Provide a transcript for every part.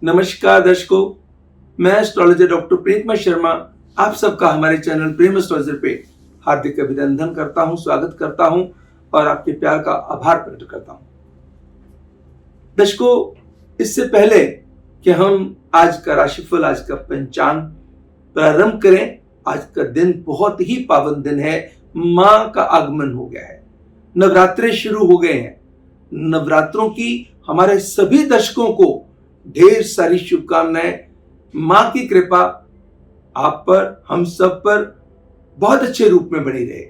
नमस्कार दर्शकों, मैं एस्ट्रोलॉजर डॉक्टर प्रेम शर्मा आप सबका हमारे चैनल प्रेम एस्ट्रोलॉजर पे हार्दिक अभिनंदन करता हूं, स्वागत करता हूं और आपके प्यार का आभार प्रकट करता हूं। दर्शकों, इससे पहले कि हम आज का राशिफल, आज का पंचांग प्रारंभ करें, आज का दिन बहुत ही पावन दिन है। मां का आगमन हो गया है, नवरात्रे शुरू हो गए हैं। नवरात्रों की हमारे सभी दर्शकों को ढेर सारी शुभकामनाएं। मां की कृपा आप पर, हम सब पर बहुत अच्छे रूप में बनी रहे,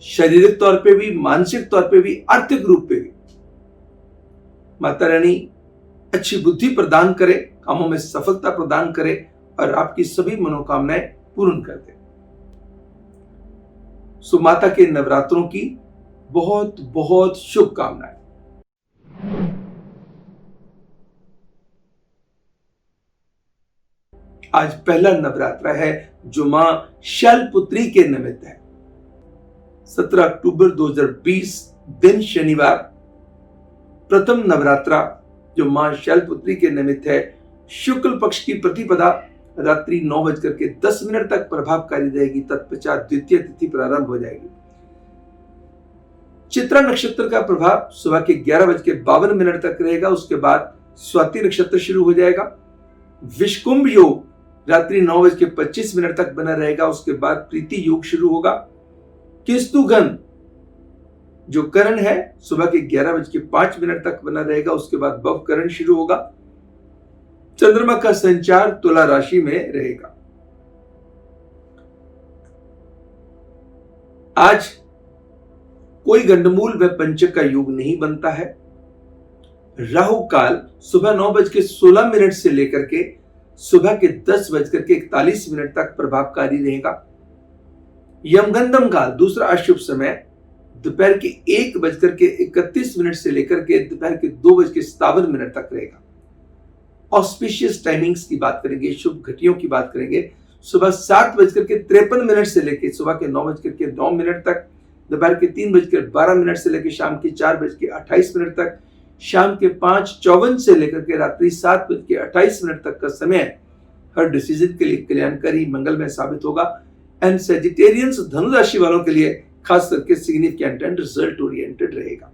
शारीरिक तौर पे भी, मानसिक तौर पे भी, आर्थिक रूप पे भी। माता रानी अच्छी बुद्धि प्रदान करे, कामों में सफलता प्रदान करे और आपकी सभी मनोकामनाएं पूर्ण कर दे। सो माता के नवरात्रों की बहुत बहुत शुभकामनाएं। आज पहला नवरात्रा है जो मां शैलपुत्री के निमित्त है। 17 अक्टूबर 2020 दिन शनिवार, प्रथम नवरात्रा जो मां शैलपुत्री के निमित्त है। शुक्ल पक्ष की प्रतिपदा रात्रि 9:10 तक प्रभावकारी रहेगी। तत्पश्चात द्वितीय तिथि प्रारंभ हो जाएगी। चित्रा नक्षत्र का प्रभाव सुबह के 11:52 तक रहेगा। उसके बाद स्वाति नक्षत्र शुरू हो जाएगा। विषकुंभ योग रात्रि 9:25 तक बना रहेगा। उसके बाद प्रीति योग शुरू होगा। केस्तुगन जो करण है सुबह के 11:05 तक बना रहेगा। उसके बाद भव करण शुरू होगा। चंद्रमा का संचार तुला राशि में रहेगा। आज कोई गंडमूल व पंचक का योग नहीं बनता है। राहु काल सुबह 9:16 से लेकर के सुबह के 10:41 तक प्रभावकारी रहेगा। यमगंधम काल दूसरा अशुभ समय दोपहर के 1:31 से लेकर के दोपहर के 2:57 तक रहेगा। ऑस्पिशियस टाइमिंग्स की बात करेंगे, शुभ घटियों की बात करेंगे। सुबह 7:53 से लेकर सुबह के 9:09 तक, दोपहर के 3:12 से लेकर शाम के 4:28 तक, शाम के 5:54 से लेकर के रात्रि 7:28 तक का समय हर डिसीजन के लिए कल्याणकारी मंगलमय साबित होगा। एंड सेजिटेरियंस धनु राशि वालों के लिए खास करके सिग्निफिकेंट एंड रिजल्ट ओरिएंटेड रहेगा।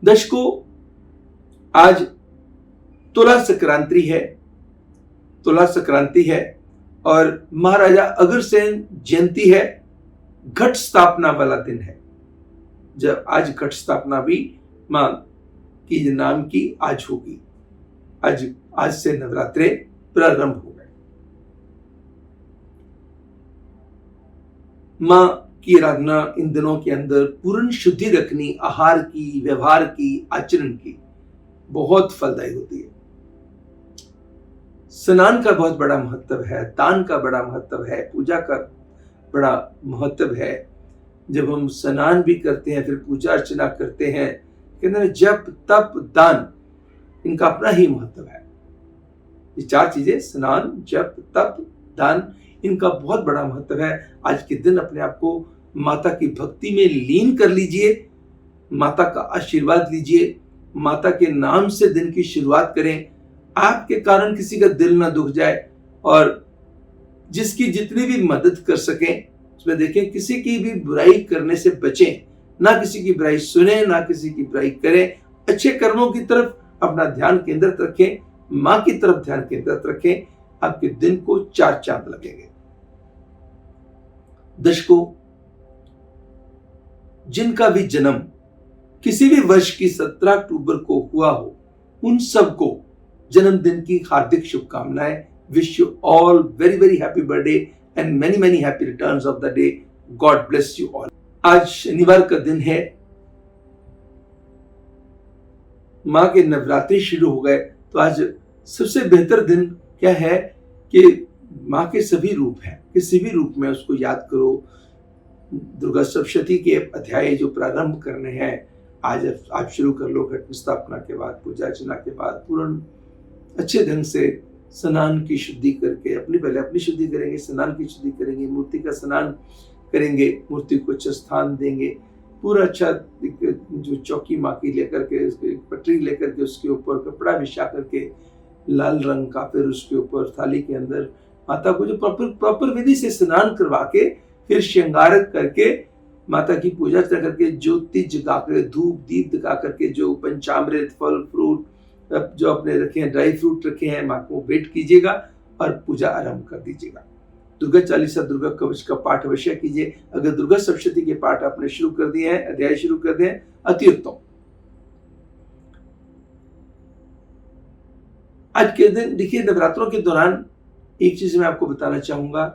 दर्शकों, आज तुला संक्रांति है और महाराजा अग्रसेन जयंती है। घट स्थापना वाला दिन है। जब आज घट स्थापना भी मां की नाम की आज होगी। आज से नवरात्रे प्रारंभ हो गए। मां की आराधना इन दिनों के अंदर पूर्ण शुद्धि रखनी, आहार की, व्यवहार की, आचरण की बहुत फलदायी होती है। स्नान का बहुत बड़ा महत्व है, दान का बड़ा महत्व है, पूजा का बड़ा महत्व है। जब हम स्नान भी करते हैं, फिर पूजा अर्चना करते हैं, कहते हैं जप तप दान, इनका अपना ही महत्व है। ये चार चीजें, स्नान, जप तप दान, इनका बहुत बड़ा महत्व है। आज के दिन अपने आप को माता की भक्ति में लीन कर लीजिए, माता का आशीर्वाद लीजिए, माता के नाम से दिन की शुरुआत करें। आपके कारण किसी का दिल ना दुख जाए और जिसकी जितनी भी मदद कर सकें उसमें देखें, किसी की भी बुराई करने से बचें। ना किसी की बुराई सुने, ना किसी की बुराई करें। अच्छे कर्मों की तरफ अपना ध्यान केंद्रित रखें, मां की तरफ ध्यान केंद्रित रखें। आपके दिन को 4 चांद लगेंगे। दर्शकों, जिनका भी जन्म किसी भी वर्ष की 17 अक्टूबर को हुआ हो, उन सबको जन्मदिन की हार्दिक शुभकामनाएं। Wish you all very very happy birthday and many many happy returns of the day. God bless you all. आज शनिवार का दिन है। मां के नवरात्रि शुरू हो गए, तो आज सबसे बेहतर दिन क्या है कि मां के सभी रूप हैं, किसी भी रूप में उसको याद करो। दुर्गा सप्तशती के अध्याय जो प्रारंभ करने हैं, आज आप शुरू कर लो। घट स्थापना के बाद, पूजा अर्चना के बाद पूर्ण अच्छे ढंग से स्नान की शुद्धि करके पहले अपनी शुद्धि करेंगे, स्नान की शुद्धि करेंगे, मूर्ति का स्नान करेंगे, मूर्ति को अच्छा स्थान देंगे, पूरा अच्छा जो चौकी माकी लेकर के उसके पटरी लेकर के उसके ऊपर कपड़ा बिछा करके लाल रंग का, फिर उसके ऊपर थाली के अंदर माता को जो प्रॉपर विधि से स्नान करवा के फिर श्रृंगार करके माता की पूजा अर्चना करके ज्योति जगा कर धूप दीप दिखा करके जो पंचामृत फल फ्रूट जो अपने रखे हैं ड्राई फ्रूट रखे हैं माँ को भेंट कीजिएगा और पूजा आरंभ कर दीजिएगा। दुर्गा चालीसा दुर्गा कवच का पाठ अवश्य कीजिए। अगर दुर्गा सप्तशती के पाठ आपने शुरू कर दिए हैं, अध्याय शुरू कर दिए हैं, अति उत्तम। आज के दिन देखिए, नवरात्रों के दौरान एक चीज मैं आपको बताना चाहूंगा,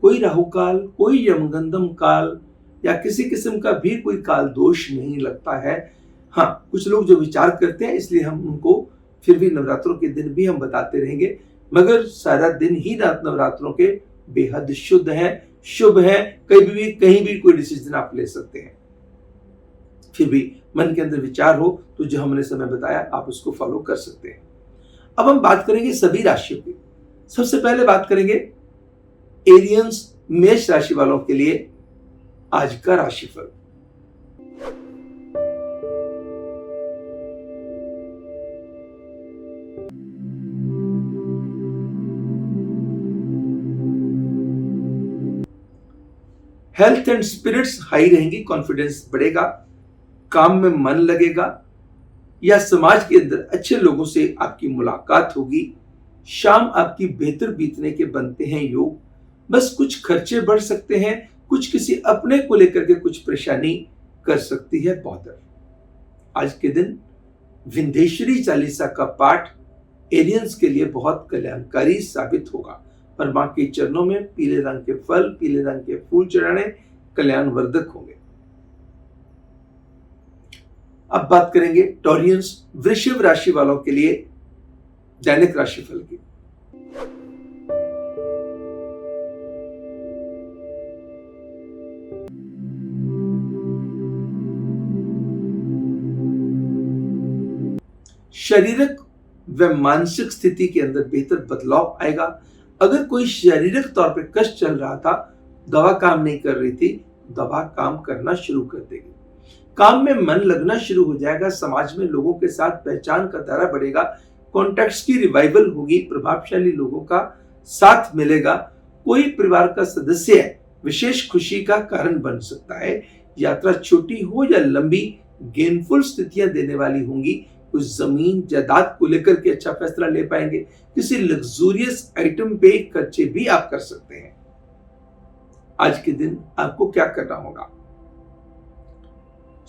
कोई राहु काल, कोई यमगंधम काल या किसी किस्म का भी कोई काल दोष नहीं लगता है। हाँ, कुछ लोग जो विचार करते हैं, इसलिए हम उनको फिर भी नवरात्रों के दिन भी हम बताते रहेंगे, मगर सारा दिन ही नवरात्रों के बेहद शुद्ध है, शुभ है। कहीं भी कोई डिसीजन आप ले सकते हैं। फिर भी मन के अंदर विचार हो तो जो हमने समय बताया आप उसको फॉलो कर सकते हैं। अब हम बात करेंगे सभी राशियों की। सबसे पहले बात करेंगे एरियंस मेष राशि वालों के लिए आज का राशिफल। हेल्थ एंड स्पिरिट्स हाई रहेंगी, कॉन्फिडेंस बढ़ेगा, काम में मन लगेगा या समाज के अंदर अच्छे लोगों से आपकी मुलाकात होगी। शाम आपकी बेहतर बीतने के बनते हैं योग। बस कुछ खर्चे बढ़ सकते हैं, कुछ किसी अपने को लेकर के कुछ परेशानी कर सकती है बॉदर। आज के दिन विंध्येश्वरी चालीसा का पाठ एरियंस के लिए बहुत कल्याणकारी साबित होगा। और मां के चरणों में पीले रंग के फल, पीले रंग के फूल चढ़ाने कल्याण वर्धक होंगे। अब बात करेंगे टॉरियंस वृषभ राशि वालों के लिए दैनिक राशिफल की। शारीरिक व मानसिक स्थिति के अंदर बेहतर बदलाव आएगा। अगर कोई शारीरिक तौर पे कष्ट चल रहा था, दवा काम नहीं कर रही थी, दवा काम करना शुरू कर देगी। काम में मन लगना शुरू हो जाएगा। समाज में लोगों के साथ पहचान का दायरा बढ़ेगा। कॉन्टैक्ट्स की रिवाइवल होगी। प्रभावशाली लोगों का साथ मिलेगा। कोई परिवार का सदस्य विशेष खुशी का कारण बन सकता है। यात्रा छोटी हो या लंबी, गेनफुल स्थितियां देने वाली होंगी। कुछ जमीन जायदाद को लेकर के अच्छा फैसला ले पाएंगे। किसी लग्जूरियस आइटम पे खर्चे भी आप कर सकते हैं। आज के दिन आपको क्या करना होगा?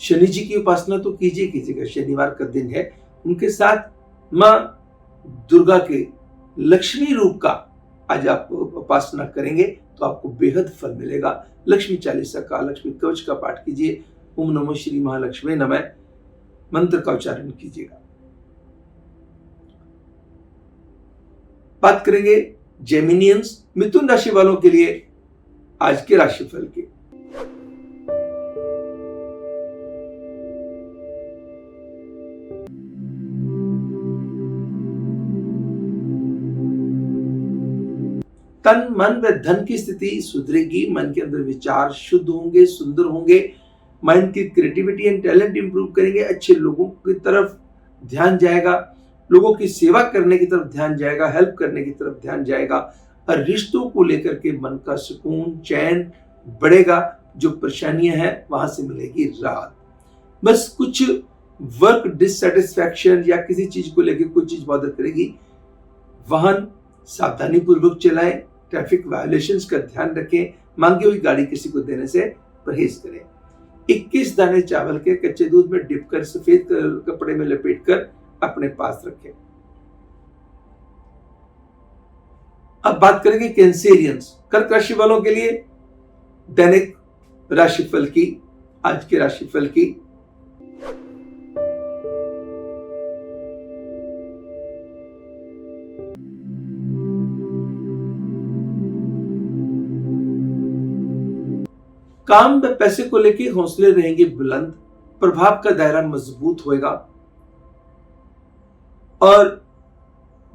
शनि जी की उपासना तो कीजिएगा। शनिवार का दिन है, उनके साथ मां दुर्गा के लक्ष्मी रूप का आज आप उपासना करेंगे तो आपको बेहद फल मिलेगा। लक्ष्मी चालीसा का, लक्ष्मी कवच का पाठ कीजिए। ओम नमः श्री महालक्ष्मी नमः मंत्र का उच्चारण कीजिएगा। बात करेंगे जेमिनियंस मिथुन राशि वालों के लिए आज के राशिफल की। तन मन व धन की स्थिति सुधरेगी। मन के अंदर विचार शुद्ध होंगे, सुंदर होंगे। माइंड की क्रिएटिविटी एंड टैलेंट इंप्रूव करेंगे। अच्छे लोगों की तरफ ध्यान जाएगा। लोगों की सेवा करने की तरफ ध्यान जाएगा। हेल्प करने की तरफ ध्यान जाएगा। और रिश्तों को लेकर के मन का सुकून चैन बढ़ेगा। जो परेशानियां हैं वहां से मिलेगी राहत। बस कुछ वर्क डिससेटिस्फैक्शन या किसी चीज को लेकर कोई चीज बॉदर करेगी। वाहन सावधानी पूर्वक चलाएं। ट्रैफिक वायोलेशंस का ध्यान रखें। मांगी हुई गाड़ी किसी को देने से परहेज करें। 21 दाने चावल के कच्चे दूध में डिप कर सफेद कपड़े में लपेट कर अपने पास रखें। अब बात करेंगे कैंसेरियंस कर्क राशि वालों के लिए दैनिक राशिफल की। आज के राशिफल की काम व पैसे को लेके हौसले रहेंगे बुलंद। प्रभाव का दायरा मजबूत होएगा और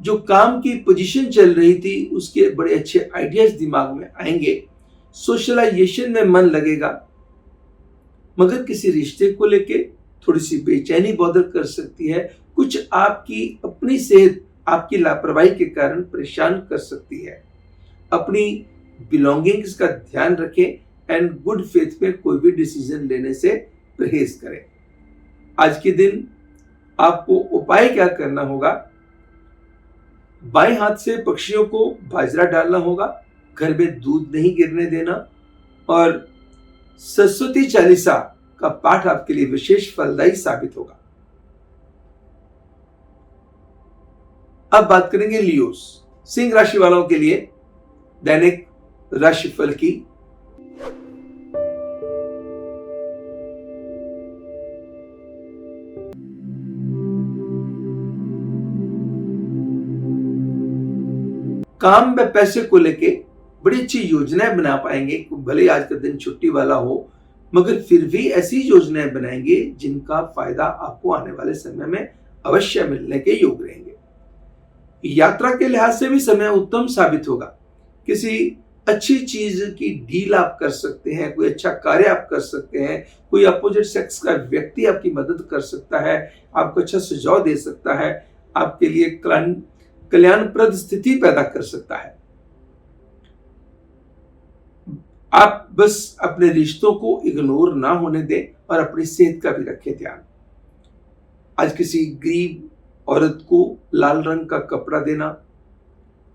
जो काम की पोजीशन चल रही थी उसके बड़े अच्छे आइडियाज दिमाग में आएंगे। सोशलाइजेशन में मन लगेगा। मगर किसी रिश्ते को लेके थोड़ी सी बेचैनी बॉदर कर सकती है। कुछ आपकी अपनी सेहत आपकी लापरवाही के कारण परेशान कर सकती है। अपनी बिलोंगिंग्स का ध्यान रखें एंड गुड फेथ में कोई भी डिसीजन लेने से परहेज करें। आज के दिन आपको उपाय क्या करना होगा? बाएं हाथ से पक्षियों को बाजरा डालना होगा, घर में दूध नहीं गिरने देना और सरस्वती चालीसा का पाठ आपके लिए विशेष फलदायी साबित होगा। अब बात करेंगे लियोस, सिंह राशि वालों के लिए दैनिक राशिफल की। काम व पैसे को लेके बड़ी अच्छी योजनाएं बना पाएंगे। भले आज का दिन छुट्टी वाला हो, मगर फिर भी ऐसी योजनाएं बनाएंगे जिनका फायदा आपको आने वाले समय में अवश्य मिलने के योग रहेंगे। यात्रा के लिहाज से भी समय उत्तम साबित होगा। किसी अच्छी चीज की डील आप कर सकते हैं, कोई अच्छा कार्य आप कर सकते हैं, कोई अपोजिट सेक्स का व्यक्ति आपकी मदद कर सकता है, आपको अच्छा सुझाव दे सकता है, आपके लिए कल्याणप्रद स्थिति पैदा कर सकता है। आप बस अपने रिश्तों को इग्नोर ना होने दें और अपनी सेहत का भी रखें ध्यान। आज किसी गरीब औरत को लाल रंग का कपड़ा देना,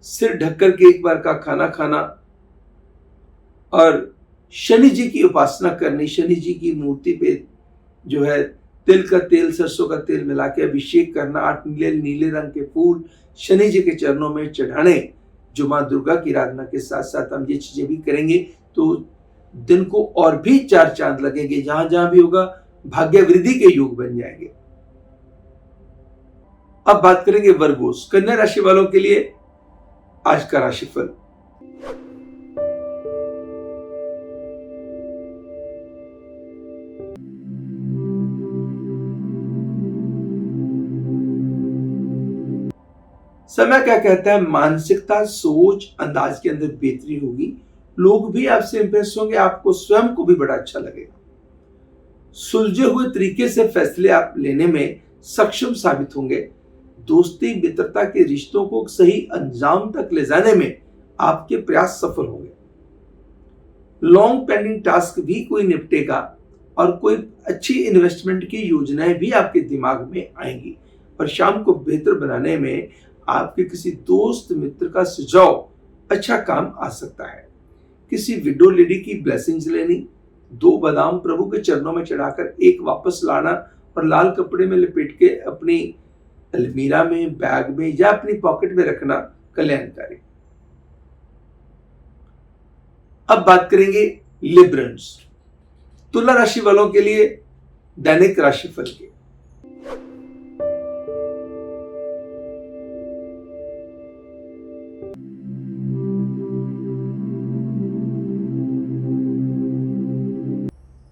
सिर ढककर के एक बार का खाना खाना और शनि जी की उपासना करनी। शनि जी की मूर्ति पे जो है तिल का तेल, सरसों का तेल मिला के अभिषेक करना, 8 नीले रंग के फूल शनि जी के चरणों में चढ़ाने। जो मां दुर्गा की आराधना के साथ साथ हम ये चीजें भी करेंगे तो दिन को और भी 4 चांद लगेंगे। जहां जहां भी होगा भाग्य वृद्धि के योग बन जाएंगे। अब बात करेंगे वर्गोस, कन्या राशि वालों के लिए आज का राशिफल। समय क्या कहता है? मानसिकता, सोच, अंदाज के अंदर बेहतरी होगी। लोग भी आपसे इंप्रेस होंगे, आपको स्वयं को भी बड़ा अच्छा लगेगा। सुलझे हुए तरीके से फैसले आप लेने में सक्षम साबित होंगे। दोस्ती मित्रता के रिश्तों को सही अंजाम तक ले जाने में आपके प्रयास सफल होंगे। लॉन्ग पेंडिंग टास्क भी कोई निपटेगा और कोई अच्छी इन्वेस्टमेंट की योजनाएं भी आपके दिमाग में आएंगी। और शाम को बेहतर बनाने में आपके किसी दोस्त मित्र का सुझाव अच्छा काम आ सकता है। किसी विडो लेडी की ब्लेसिंग्स लेनी, 2 बादाम प्रभु के चरणों में चढ़ाकर एक वापस लाना और लाल कपड़े में लपेट के अपनी अलमीरा में, बैग में या अपनी पॉकेट में रखना कल्याणकारी। अब बात करेंगे लिब्रन्स, तुला राशि वालों के लिए दैनिक राशिफल के।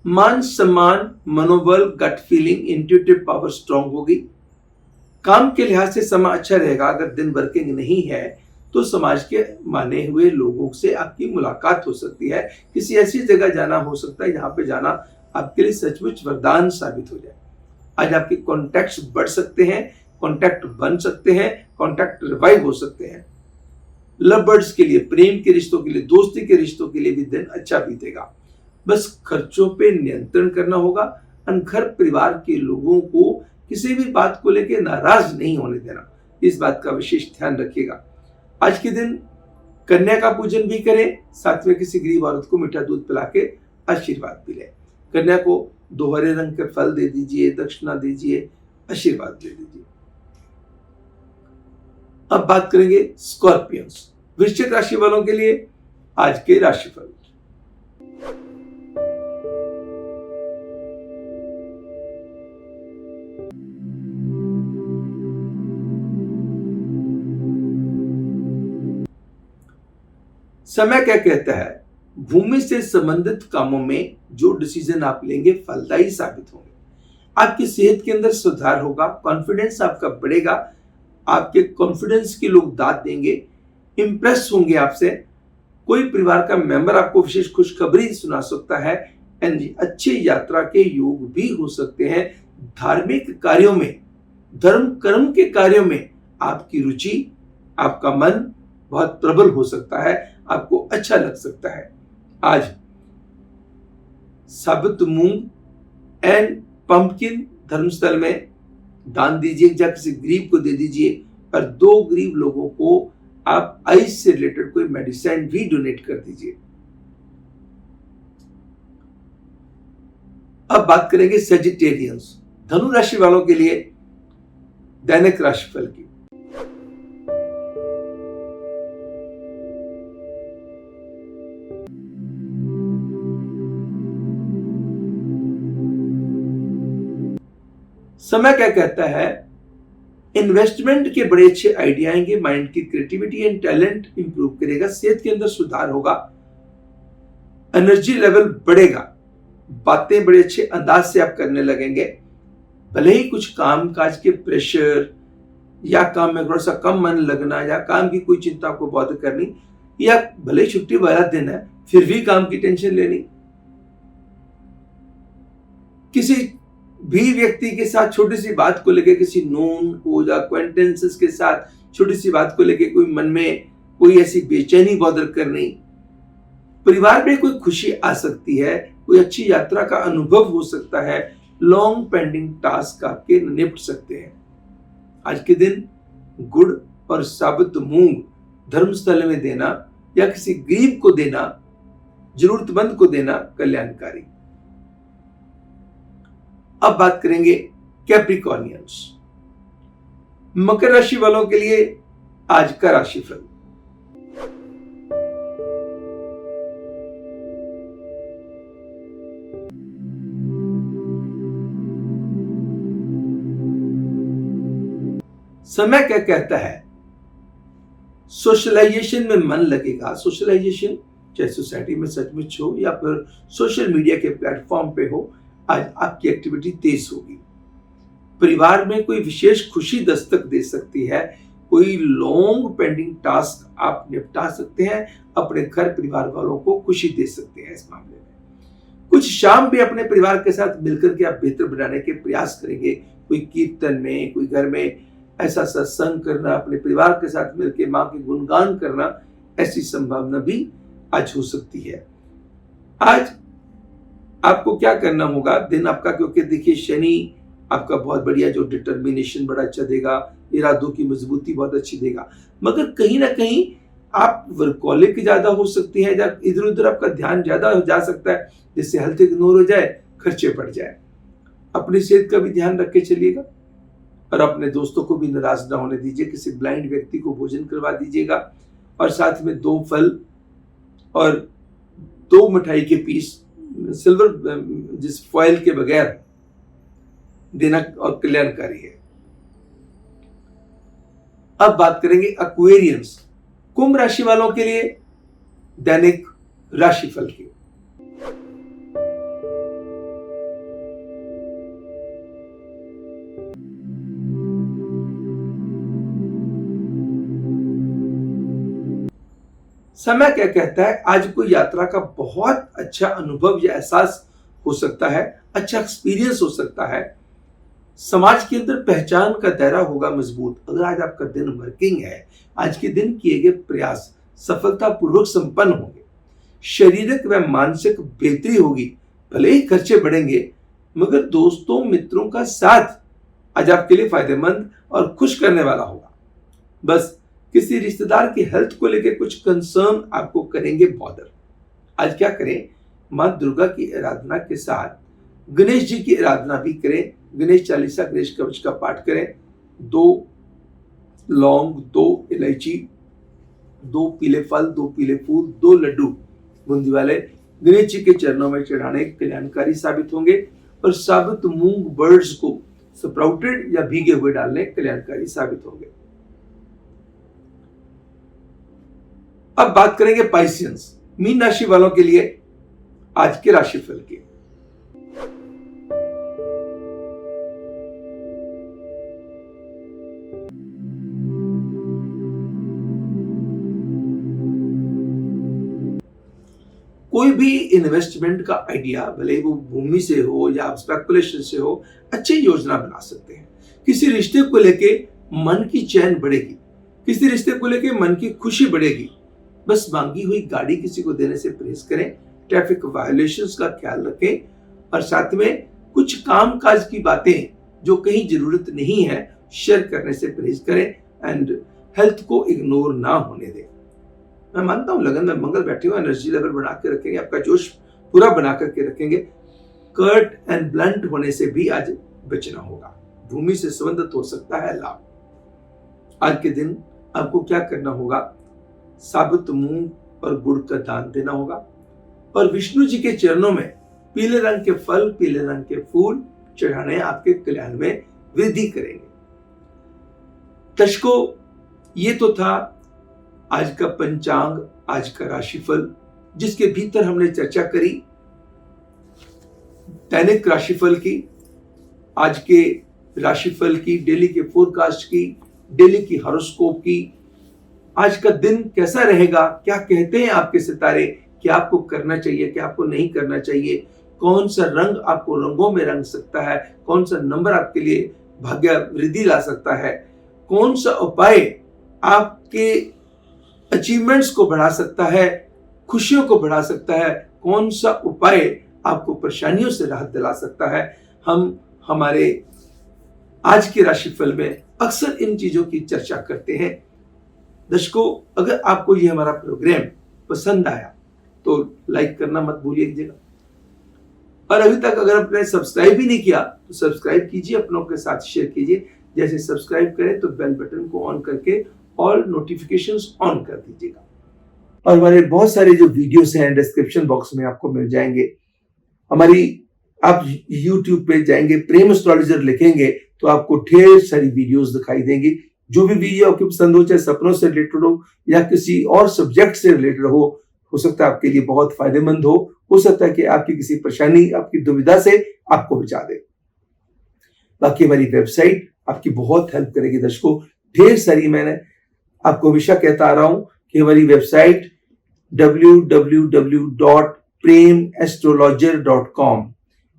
मान सम्मान, मनोबल, gut feeling, intuitive power strong होगी। काम के लिहाज से समय अच्छा रहेगा। अगर दिन वर्किंग नहीं है तो समाज के माने हुए लोगों से आपकी मुलाकात हो सकती है। किसी ऐसी जगह जाना हो सकता है जहां पे जाना आपके लिए सचमुच वरदान साबित हो जाए। आज आपके कॉन्टैक्ट्स बढ़ सकते हैं, कॉन्टैक्ट बन सकते हैं, कॉन्टैक्ट रिवाइव हो सकते हैं। लव बर्ड्स के लिए, प्रेम के रिश्तों के लिए, दोस्ती के रिश्तों के लिए भी दिन अच्छा बीतेगा। बस खर्चों पे नियंत्रण करना होगा। घर परिवार के लोगों को किसी भी बात को लेकर नाराज नहीं होने देना, इस बात का विशेष ध्यान रखिएगा। आज के दिन कन्या का पूजन भी करें, साथ में किसी गरीब औरत को मीठा दूध पिला के आशीर्वाद भी लें। कन्या को 2 हरे रंग के फल दे दीजिए, दक्षिणा दीजिए, आशीर्वाद दे दीजिए। अब बात करेंगे स्कॉर्पियंस, वृश्चिक राशि वालों के लिए आज के राशिफल। समय क्या कहता है? भूमि से संबंधित कामों में जो डिसीजन आप लेंगे फलदायी साबित होंगे। आपकी सेहत के अंदर सुधार होगा, कॉन्फिडेंस आपका बढ़ेगा, आपके कॉन्फिडेंस के लोग दाद देंगे, इंप्रेस होंगे आपसे। कोई परिवार का मेंबर आपको विशेष खुशखबरी सुना सकता है। जी अच्छी यात्रा के योग भी हो सकते हैं। धार्मिक कार्यों में, धर्म कर्म के कार्यों में आपकी रुचि, आपका मन बहुत प्रबल हो सकता है, आपको अच्छा लग सकता है। आज साबुत मूंग एंड पंपकिन धर्मस्थल में दान दीजिए, या किसी गरीब को दे दीजिए, और 2 गरीब लोगों को आप आइस से रिलेटेड कोई मेडिसिन भी डोनेट कर दीजिए। अब बात करेंगे सेजिटेरियंस, धनु राशि वालों के लिए दैनिक राशिफल की। समय क्या कहता है? इन्वेस्टमेंट के बड़े अच्छे आइडिया आएंगे, माइंड की क्रिएटिविटी एंड टैलेंट इंप्रूव करेगा, सेहत के अंदर सुधार होगा, एनर्जी लेवल बढ़ेगा, बातें बड़े अच्छे अंदाज से आप करने लगेंगे। भले ही कुछ काम काज के प्रेशर या काम में थोड़ा सा कम मन लगना, या काम की कोई चिंता आपको बहुत करनी, या भले ही छुट्टी वाला दिन है फिर भी काम की टेंशन लेनी, किसी भी व्यक्ति के साथ छोटी सी बात को लेकर, किसी नोन को या एक्वेंटेंसेस के साथ छोटी सी बात को लेकर कोई मन में कोई ऐसी बेचैनी बॉदर करनी, परिवार में कोई खुशी आ सकती है, कोई अच्छी यात्रा का अनुभव हो सकता है, लॉन्ग पेंडिंग टास्क आपके निपट सकते हैं। आज के दिन गुड़ और साबुत मूंग धर्मस्थल में देना या किसी गरीब को देना, जरूरतमंद को देना कल्याणकारी। अब बात करेंगे कैप्रिकॉर्नियंस, मकर राशि वालों के लिए आज का राशिफल। समय क्या कहता है? सोशलाइजेशन में मन लगेगा। सोशलाइजेशन चाहे सोसाइटी में सचमुच हो या फिर सोशल मीडिया के प्लेटफॉर्म पे हो, आज आपकी एक्टिविटी तेज होगी। परिवार में कोई विशेष खुशी दस्तक दे सकती है, कोई लॉन्ग पेंडिंग टास्क आप निपटा सकते हैं, अपने घर परिवार वालों को खुशी दे सकते हैं। इस मामले में कुछ शाम भी अपने परिवार के साथ मिलकर के आप बेहतर बनाने के प्रयास करेंगे। कोई कीर्तन में, कोई घर में ऐसा सत्संग करना, अपने परिवार के साथ मिलकर मां के गुणगान करना, ऐसी संभावना भी आज हो सकती है। आज आपको क्या करना होगा, दिन आपका, क्योंकि देखिए शनि आपका बहुत बढ़िया, जो डिटर्मिनेशन बड़ा अच्छा देगा, इरादों की मजबूती बहुत अच्छी देगा, मगर कहीं ना कहीं आप वर्कहोलिक ज्यादा हो सकती है, या इधर उधर आपका ध्यान ज्यादा हो जा सकता है, जिससे हेल्थ इग्नोर हो जाए, खर्चे बढ़ जाए। अपनी सेहत का भी ध्यान रख के चलिएगा, और अपने दोस्तों को भी नाराज ना होने दीजिए। किसी ब्लाइंड व्यक्ति को भोजन करवा दीजिएगा, और साथ में 2 फल और 2 मिठाई के पीस सिल्वर जिस फॉयल के बगैर देना और कल्याणकारी है। अब बात करेंगे एक्वेरियंस, कुंभ राशि वालों के लिए दैनिक राशिफल की। समय क्या कहता है? आज कोई यात्रा का बहुत अच्छा अनुभव या एहसास हो सकता है, अच्छा एक्सपीरियंस हो सकता है, समाज के अंदर पहचान का दायरा होगा मजबूत। अगर आज आपका दिन वर्किंग है, आज के दिन किए गए प्रयास सफलतापूर्वक संपन्न होंगे, शारीरिक व मानसिक बेहतरी होगी। भले ही खर्चे बढ़ेंगे, मगर दोस्तों मित्रों का साथ आज आपके लिए फायदेमंद और खुश करने वाला होगा। बस किसी रिश्तेदार की हेल्थ को लेकर कुछ कंसर्न आपको करेंगे बॉदर। आज क्या करें? मां दुर्गा की आराधना के साथ गणेश जी की आराधना भी करें। गणेश चालीसा, गणेश कवच का पाठ करें। 2 लौंग, 2 इलायची, 2 पीले फल, 2 पीले फूल, 2 लड्डू बूंदी वाले गणेश जी के चरणों में चढ़ाने कल्याणकारी साबित होंगे। और साबुत मूंग बर्ड्स को स्प्राउटेड या भीगे हुए डालने कल्याणकारी साबित होंगे। अब बात करेंगे पाइसियंस, मीन राशि वालों के लिए आज के राशिफल की। कोई भी इन्वेस्टमेंट का आइडिया, भले वो भूमि से हो या स्पेकुलेशन से हो, अच्छी योजना बना सकते हैं। किसी रिश्ते को लेके मन की चैन बढ़ेगी, किसी रिश्ते को लेके मन की खुशी बढ़ेगी। बस मांगी हुई गाड़ी किसी को देने से परहेज करें, ट्रैफिक वायलेशंस का ख्याल रखें, और साथ में कुछ काम काज की बातें जो कहीं जरूरत नहीं है शेयर करने से परहेज करें, एंड हेल्थ को इग्नोर ना होने दें। मैं मानता हूं लगन में मंगल बैठे हुए एनर्जी लेवल बना के रखेंगे, आपका जोश पूरा बना करके रखेंगे। कर्ट एंड ब्लंट होने से भी आज बचना होगा। भूमि से संबंधित हो सकता है लाभ। आज के दिन आपको क्या करना होगा, साबुत मूंग और गुड़ का दान देना होगा, और विष्णु जी के चरणों में पीले रंग के फल, पीले रंग के फूल चढ़ाने आपके कल्याण में वृद्धि करेंगे। दर्शकों, ये तो था आज का पंचांग, आज का राशिफल, जिसके भीतर हमने चर्चा करी दैनिक राशिफल की, आज के राशिफल की, डेली के फोरकास्ट की, डेली की हॉरोस्कोप की। आज का दिन कैसा रहेगा, क्या कहते हैं आपके सितारे, क्या आपको करना चाहिए, क्या आपको नहीं करना चाहिए, कौन सा रंग आपको रंगों में रंग सकता है, कौन सा नंबर आपके लिए भाग्य वृद्धि ला सकता है, कौन सा उपाय आपके अचीवमेंट्स को बढ़ा सकता है, खुशियों को बढ़ा सकता है, कौन सा उपाय आपको परेशानियों से राहत दिला सकता है। हम हमारे आज के राशिफल में अक्सर इन चीजों की चर्चा करते हैं। दर्शकों, अगर आपको ये हमारा प्रोग्राम पसंद आया तो लाइक करना मत भूलिएगा, और अभी तक अगर आपने सब्सक्राइब भी नहीं किया तो सब्सक्राइब कीजिए, अपनों के साथ शेयर कीजिए। जैसे सब्सक्राइब करें तो बेल बटन को ऑन करके ऑल नोटिफिकेशंस ऑन कर दीजिएगा। और हमारे बहुत सारे जो वीडियोस हैं डिस्क्रिप्शन बॉक्स में आपको मिल जाएंगे। हमारी आप YouTube पे जाएंगे, प्रेम एस्ट्रोलॉजर लिखेंगे तो आपको ढेर सारी वीडियोस दिखाई देंगी। जो भी वीडियो आपको पसंद हो, चाहे सपनों से रिलेटेड हो या किसी और सब्जेक्ट से रिलेटेड हो सकता है आपके लिए बहुत फायदेमंद हो सकता है कि आपकी किसी परेशानी, आपकी दुविधा से आपको बचा दे। बाकी हमारी वेबसाइट आपकी बहुत हेल्प करेगी दर्शकों। ढेर सारी, मैंने आपको हमेशा कहता आ रहा हूं कि हमारी वेबसाइट www.premastrologer.com,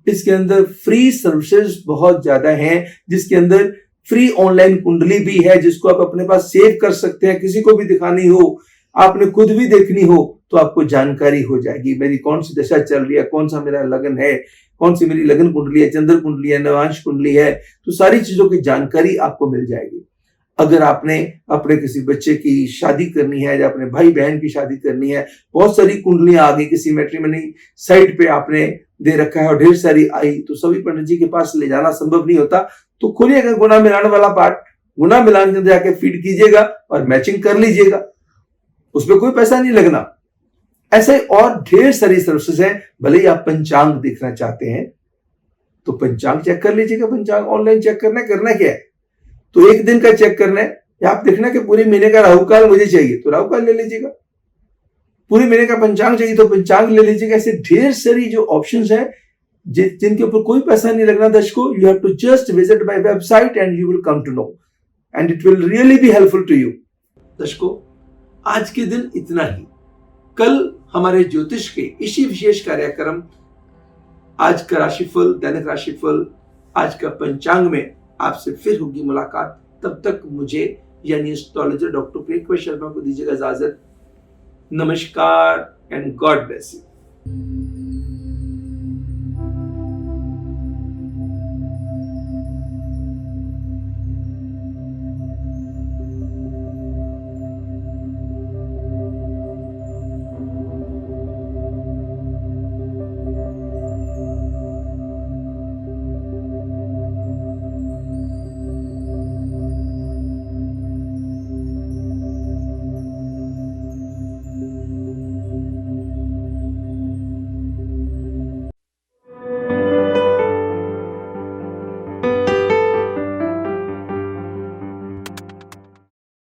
इसके अंदर फ्री सर्विसेज बहुत ज्यादा हैं, जिसके अंदर फ्री ऑनलाइन कुंडली भी है जिसको आप अपने पास सेव कर सकते हैं। किसी को भी दिखानी हो, आपने खुद भी देखनी हो तो आपको जानकारी हो जाएगी मेरी कौन सी दशा चल रही है, कौन सा मेरा लगन है, कौन सी मेरी लगन कुंडली है, चंद्र कुंडली है, नवांश कुंडली है, तो सारी चीजों की जानकारी आपको मिल जाएगी। अगर आपने अपने किसी बच्चे की शादी करनी है या अपने भाई बहन की शादी करनी है, बहुत सारी कुंडलियां आ गई, किसी मैट्रिमनी साइट पे आपने दे रखा है और ढेर सारी आई, तो सभी पंडित जी के पास ले जाना संभव नहीं होता। तो खोलिए अगर गुना मिलान वाला पार्ट, गुना मिलान के अंदर जाके फीड कीजिएगा और मैचिंग कर लीजिएगा, उसमें कोई पैसा नहीं लगना। ऐसे और ढेर सारी सर्विसेज हैं। भले ही आप पंचांग देखना चाहते हैं तो पंचांग चेक कर लीजिएगा। पंचांग ऑनलाइन चेक करना क्या है, तो एक दिन का चेक करना है, या आप देखना कि पूरे महीने का राहु काल मुझे चाहिए तो राहु काल ले लीजिएगा, पूरे महीने का पंचांग चाहिए तो पंचांग ले लीजिएगा। ऐसे ढेर सारी जो ऑप्शंस हैं जिनके ऊपर कोई पैसा नहीं लगना दर्शकों। You have to just visit my website and you will come to know, and it will really be helpful to you. दर्शकों, आज के दिन इतना ही। कल हमारे ज्योतिष के इसी विशेष कार्यक्रम आज का राशिफल, दैनिक राशिफल, आज का पंचांग में आपसे फिर होगी मुलाकात। तब तक मुझे यानी एस्ट्रोलॉजर डॉक्टर प्रियंका शर्मा को दीजिएगा इजाजत। नमस्कार एंड गॉड ब्लेस यू।